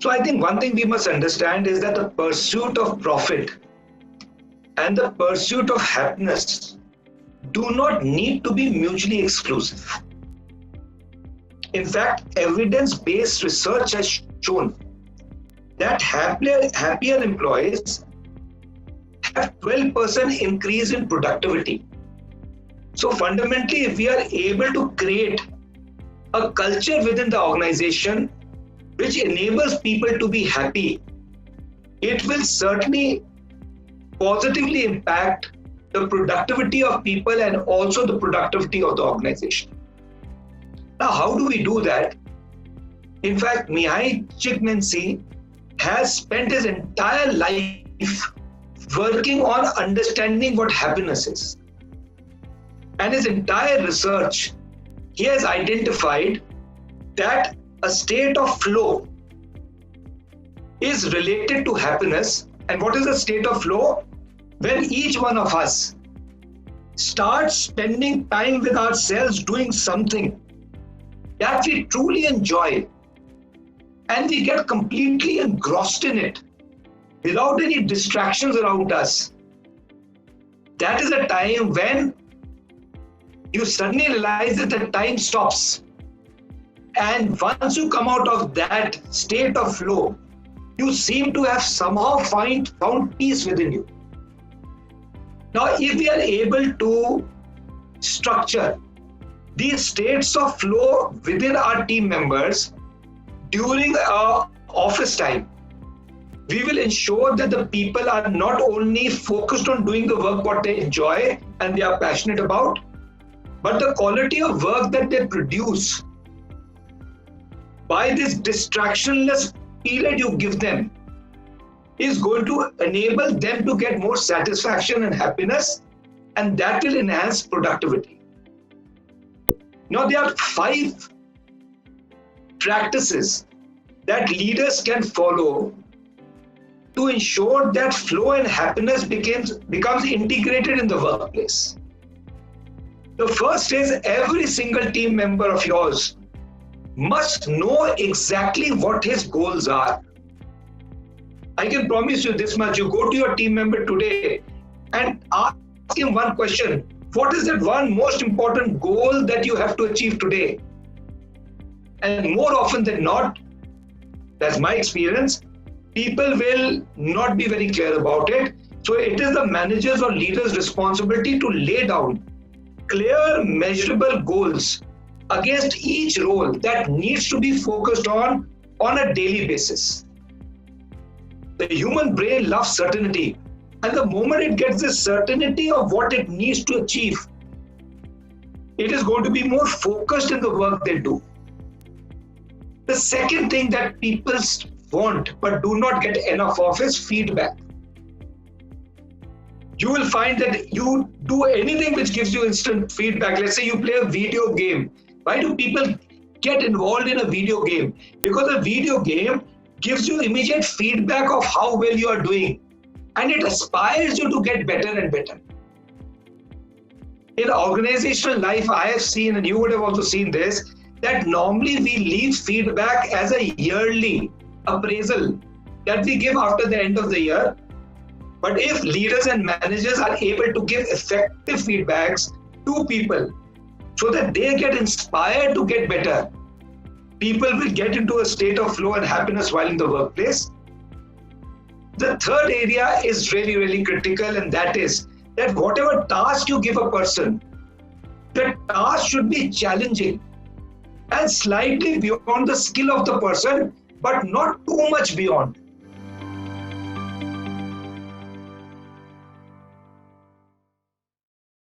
So I think one thing we must understand is that the pursuit of profit and the pursuit of happiness do not need to be mutually exclusive. In fact, evidence-based research has shown that happier employees have 12% increase in productivity. So fundamentally, if we are able to create a culture within the organization which enables people to be happy, it will certainly positively impact the productivity of people and also the productivity of the organization. Now, how do we do that? In fact, Mihlay Chick-sentme-hi has spent his entire life working on understanding what happiness is. And his entire research, he has identified that a state of flow is related to happiness. And what is a state of flow? When each one of us starts spending time with ourselves doing something that we truly enjoy, and we get completely engrossed in it without any distractions around us. That is a time when you suddenly realize that the time stops. And once you come out of that state of flow, you seem to have somehow found peace within you. Now, if we are able to structure these states of flow within our team members during our office time, we will ensure that the people are not only focused on doing the work what they enjoy and they are passionate about, but the quality of work that they produce by this distractionless period you give them is going to enable them to get more satisfaction and happiness, and that will enhance productivity. Now, there are 5 practices that leaders can follow to ensure that flow and happiness becomes integrated in the workplace. The first is every single team member of yours must know exactly what his goals are. I can promise you this much: you go to your team member today and ask him one question: what is that one most important goal that you have to achieve today? And more often than not, that's my experience, people will not be very clear about it. So it is the manager's or leader's responsibility to lay down clear, measurable goals against each role that needs to be focused on a daily basis. The human brain loves certainty, and the moment it gets the certainty of what it needs to achieve, it is going to be more focused in the work they do. The second thing that people want but do not get enough of is feedback. You will find that you do anything which gives you instant feedback. Let's say you play a video game. Why do people get involved in a video game? Because a video game gives you immediate feedback of how well you are doing, and it aspires you to get better and better. In organizational life, I have seen, and you would have also seen this, that normally we leave feedback as a yearly appraisal that we give after the end of the year. But if leaders and managers are able to give effective feedbacks to people so that they get inspired to get better, people will get into a state of flow and happiness while in the workplace. The third area is really, really critical, and that is that whatever task you give a person, the task should be challenging and slightly beyond the skill of the person, but not too much beyond.